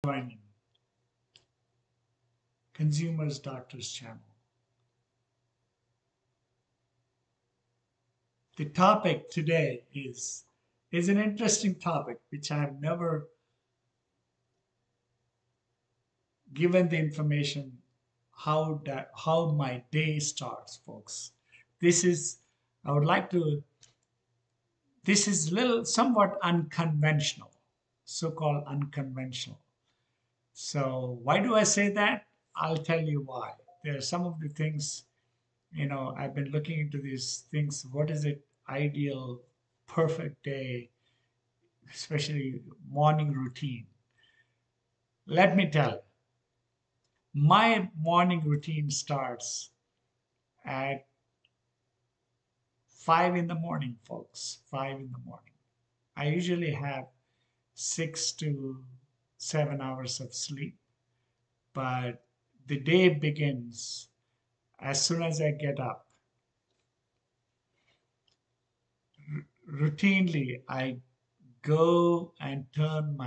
Joining Consumers Doctors Channel. The topic today is an interesting topic which I have never given the information how my day starts, folks. This is I would like to this is little somewhat unconventional, so-called unconventional. So why do I say that? I'll tell you why. There are some of the things, I've been looking into these things. What is it ideal, perfect day, especially morning routine? Let me tell you, my morning routine starts at 5 in the morning, folks. 5 in the morning. I usually have 6 to 7 hours of sleep, but the day begins as soon as I get up. Routinely, I go and turn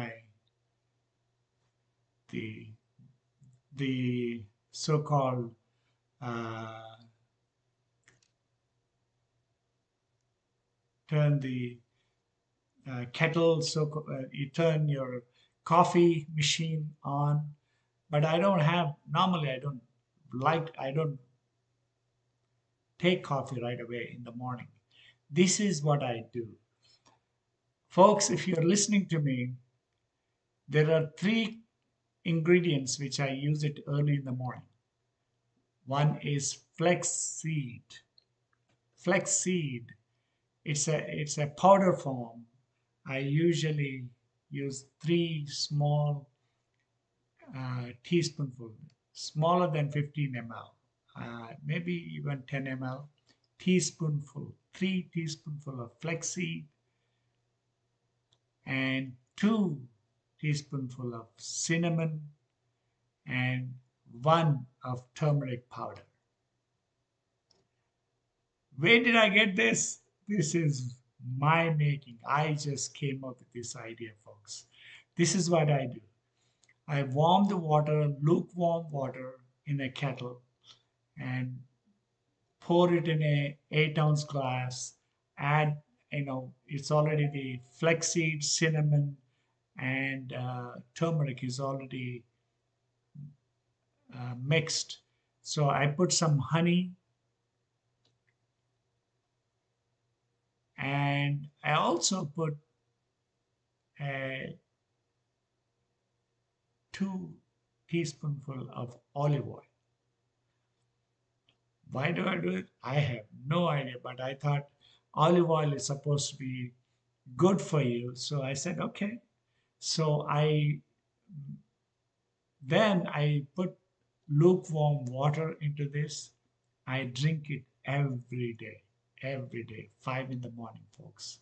the the so-called uh, turn the kettle. So you turn your coffee machine on, but I don't have normally. I don't take coffee right away in the morning. This is what I do, folks. If you're listening to me, there are three ingredients which I use it early in the morning. One is flaxseed. Flaxseed. It's a powder form. I usually use three small teaspoonful, smaller than 15 ml, maybe even 10 ml, teaspoonful, 3 teaspoonful of flaxseed and 2 teaspoonful of cinnamon and one of turmeric powder. Where did I get this? This is my making. I just came up with this idea, folks. This is what I do. I warm the water, lukewarm water in a kettle and pour it in a 8 ounce glass. Add, it's already the flaxseed, cinnamon, and turmeric is already mixed. So I put some honey and I also put a 2 teaspoonful of olive oil. Why do I do it? I have no idea, but I thought olive oil is supposed to be good for you. So I said, okay. So I put lukewarm water into this. I drink it every day, 5 in the morning, folks.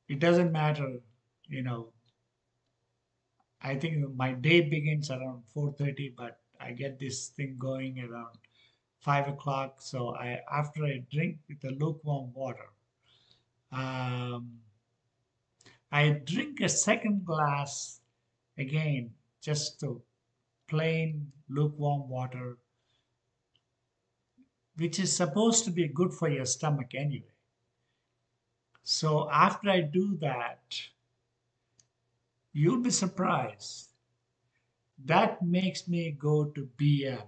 It doesn't matter, you know. I think my day begins around 4:30, but I get this thing going around 5 o'clock. So after I drink with the lukewarm water, um, I drink a second glass again, just to plain lukewarm water, which is supposed to be good for your stomach anyway. So after I do that, you'll be surprised. That makes me go to BM.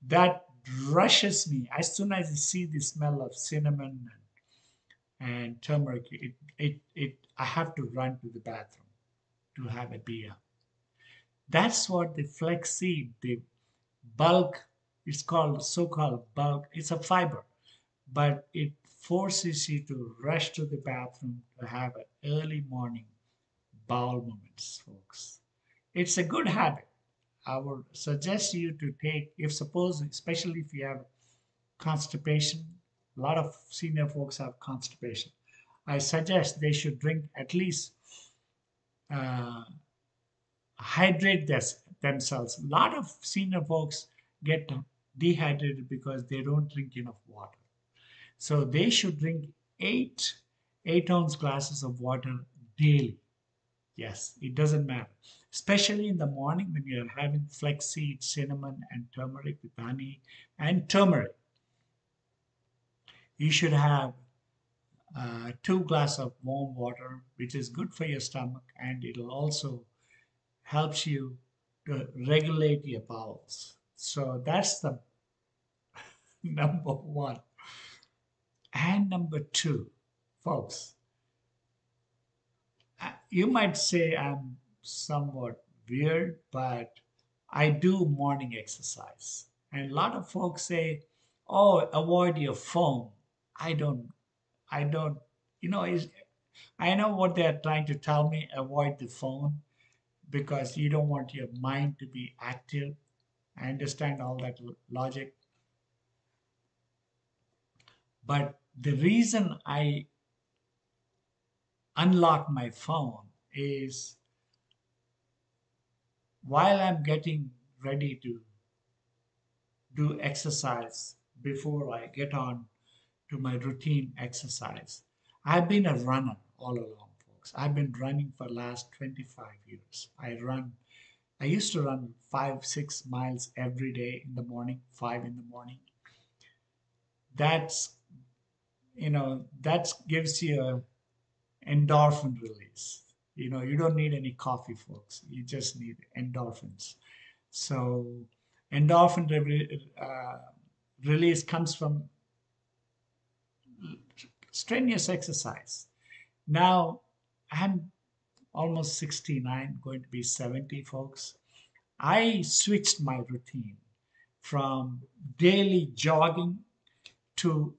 That rushes me. As soon as I see the smell of cinnamon and turmeric, I have to run to the bathroom to have a BM. That's what the flaxseed, the bulk, it's called so-called bulk. It's a fiber, but it forces you to rush to the bathroom to have an early morning bowel movements, folks. It's a good habit. I would suggest you to take, if suppose, especially if you have constipation, a lot of senior folks have constipation. I suggest they should drink at least uh, hydrate themselves. A lot of senior folks get dehydrated because they don't drink enough water. So they should drink eight ounce glasses of water daily. Yes, it doesn't matter. Especially in the morning when you're having flaxseed, cinnamon, and turmeric with honey and turmeric. You should have 2 glass of warm water, which is good for your stomach, and it'll also helps you to regulate your bowels. So that's the number one. And number two, folks, you might say I'm somewhat weird, but I do morning exercise. And a lot of folks say, oh, avoid your phone. I don't, I don't, you know, I know what they're trying to tell me, avoid the phone because you don't want your mind to be active. I understand all that logic. But the reason I unlock my phone is while I'm getting ready to do exercise before I get on to my routine exercise. I've been a runner all along, folks. I've been running for last 25 years. I used to run 5, 6 miles every day in the morning, 5 in the morning. That's, that gives you a endorphin release. You don't need any coffee, folks. You just need endorphins. So, release comes from strenuous exercise. Now, I'm almost 69, going to be 70, folks. I switched my routine from daily jogging to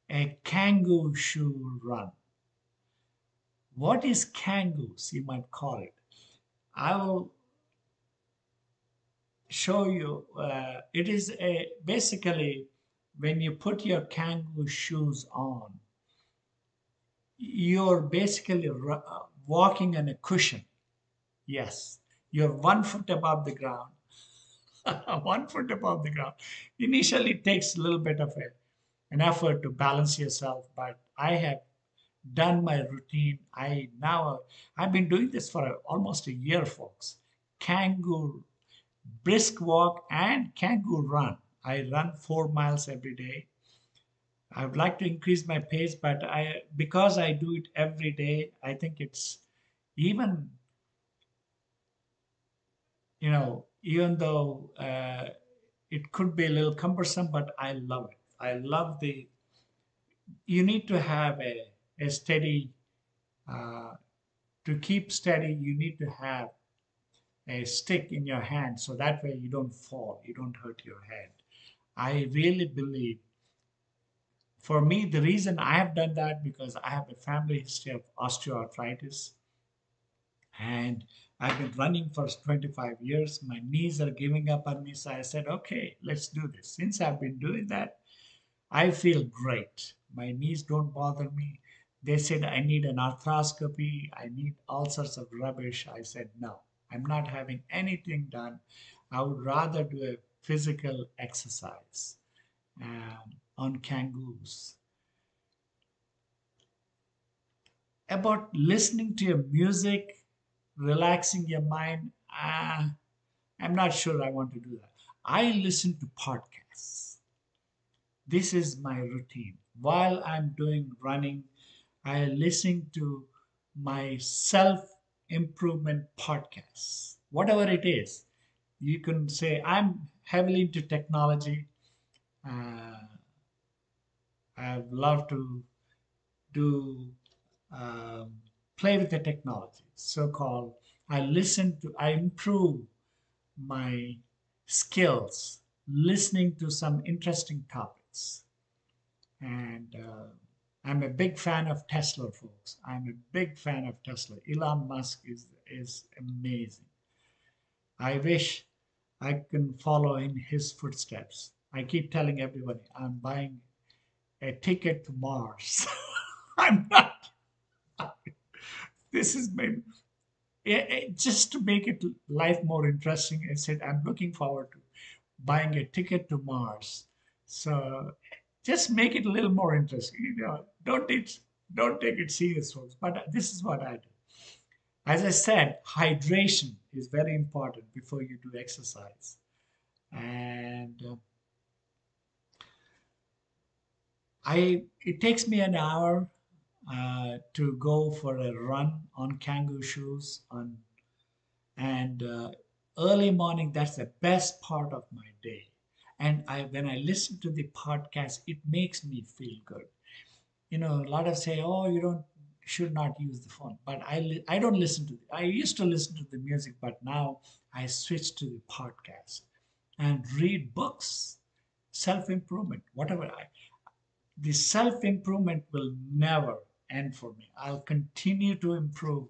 a Kangoo shoe run. What is Kangoos, you might call it? I will show you. It is basically when you put your Kangoo shoes on, you're basically walking on a cushion. Yes, you're 1 foot above the ground. 1 foot above the ground. Initially, it takes a little bit of an effort to balance yourself, but I have done my routine. I've been doing this for almost a year, folks. Kangaroo brisk walk and kangaroo run. I run 4 miles every day. I would like to increase my pace, but because I do it every day, I think it's even even though it could be a little cumbersome, but I love it. I love you need to have a steady, uh, to keep steady, you need to have a stick in your hand so that way you don't fall, you don't hurt your head. I really believe, for me, the reason I have done that because I have a family history of osteoarthritis and I've been running for 25 years. My knees are giving up on me. So I said, okay, let's do this. Since I've been doing that, I feel great. My knees don't bother me. They said I need an arthroscopy. I need all sorts of rubbish. I said, no, I'm not having anything done. I would rather do a physical exercise on kangaroos. About listening to your music, relaxing your mind, I'm not sure I want to do that. I listen to podcasts. This is my routine. While I'm doing running, I listen to my self improvement podcasts, whatever it is. You can say I'm heavily into technology. Uh, I love to do um, play with the technology. So called, I improve my skills listening to some interesting topics. And I'm a big fan of Tesla, folks. I'm a big fan of Tesla. Elon Musk is amazing. I wish I can follow in his footsteps. I keep telling everybody I'm buying a ticket to Mars. I'm not. This is my just to make it life more interesting. I said I'm looking forward to buying a ticket to Mars. So just make it a little more interesting. Don't take it serious, folks. But this is what I do. As I said, hydration is very important before you do exercise. And it takes me an hour to go for a run on Kangoo shoes on and early morning. That's the best part of my day. And when I listen to the podcast, it makes me feel good. A lot of say, oh, you don't should not use the phone, but I don't listen to I used to listen to the music, but now I switch to the podcast and read books, self improvement, whatever. The self improvement will never end for me. I'll continue to improve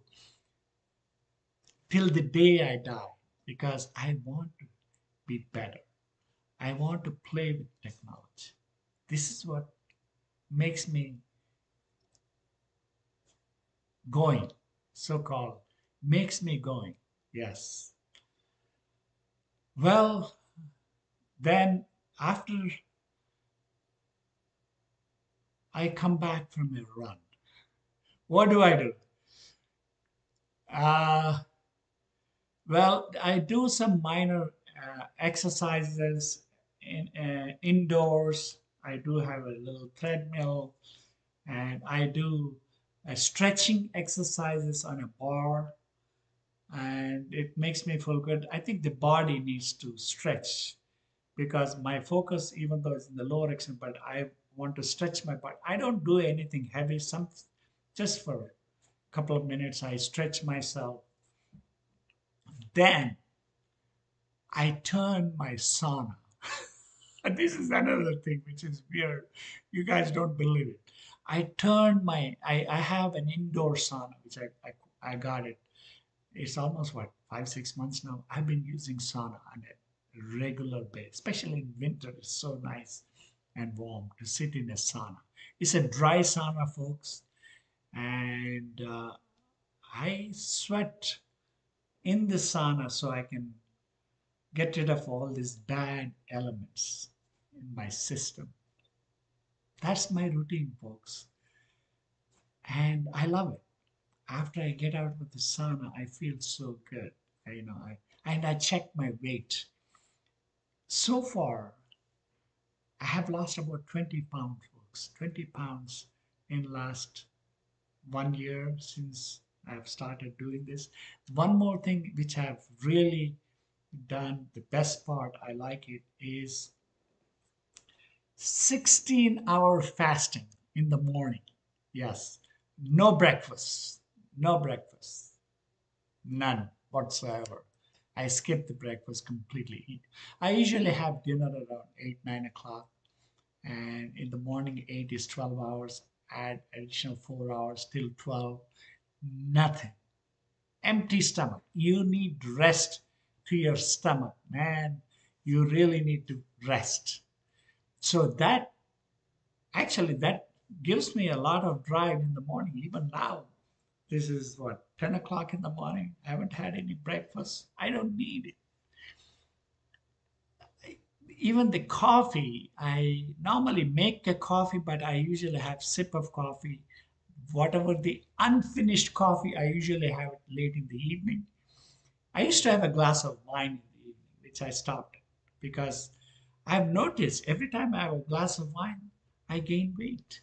till the day I die because I want to be better. I want to play with technology. This is what makes me going, so called, makes me going. Yes. Well, then after I come back from a run, what do I do? Uh, well, I do some minor exercises indoors. I do have a little treadmill and I do stretching exercises on a bar and it makes me feel good. I think the body needs to stretch because my focus, even though it's in the lower extremity, but I want to stretch my body. I don't do anything heavy, some just for a couple of minutes, I stretch myself. Then I turn my sauna. And this is another thing which is weird. You guys don't believe it. I have an indoor sauna, which I got it. It's almost what, 5, 6 months now. I've been using sauna on a regular basis, especially in winter. It's so nice and warm to sit in a sauna. It's a dry sauna, folks, and I sweat in the sauna so I can get rid of all these bad elements in my system. That's my routine, folks, and I love it. After I get out of the sauna, I feel so good. And I check my weight. So far, I have lost about 20 pounds, folks. 20 pounds in last 1 year since I've started doing this. One more thing which I've really done, the best part, I like it, is 16-hour fasting in the morning. Yes. No breakfast. No breakfast. None whatsoever. I skip the breakfast completely. I usually have dinner around 8, 9 o'clock. And in the morning, 8 is 12 hours. Add additional 4 hours till 12. Nothing. Empty stomach. You need rest to your stomach, man. You really need to rest. So that gives me a lot of drive in the morning. Even now, this is what, 10 o'clock in the morning. I haven't had any breakfast. I don't need it. Even the coffee, I normally make a coffee, but I usually have sip of coffee. Whatever the unfinished coffee, I usually have it late in the evening. I used to have a glass of wine in the evening, which I stopped because I've noticed every time I have a glass of wine, I gain weight.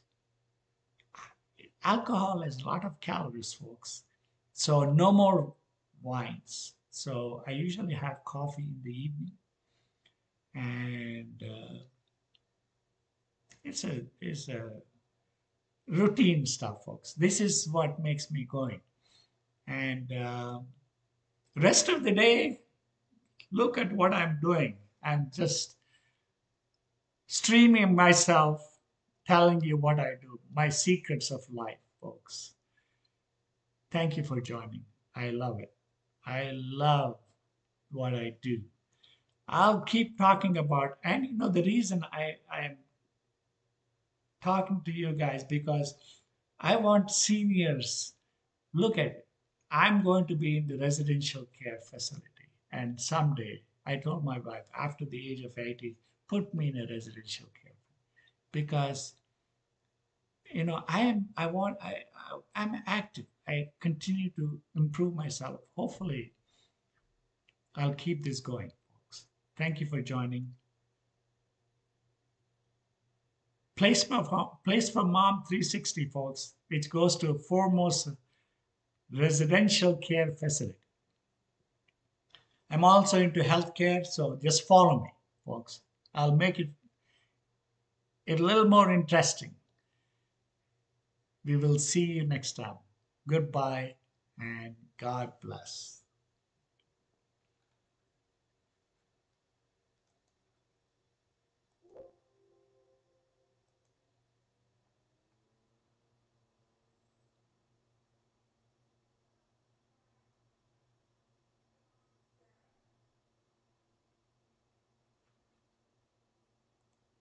Alcohol has a lot of calories, folks. So no more wines. So I usually have coffee in the evening, and it's a routine stuff, folks. This is what makes me going. And rest of the day, look at what I'm doing. I'm just streaming myself, telling you what I do, my secrets of life, folks. Thank you for joining. I love it. I love what I do. I'll keep talking about, and the reason I'm talking to you guys because I want seniors. Look at it. I'm going to be in the residential care facility, and someday I told my wife after the age of 80, put me in a residential care because I am I want I'm active. I continue to improve myself. Hopefully, I'll keep this going, folks. Thank you for joining. Place for Mom 360, folks, which goes to a foremost residential care facility. I'm also into healthcare, so just follow me, folks. I'll make it a little more interesting. We will see you next time. Goodbye and God bless.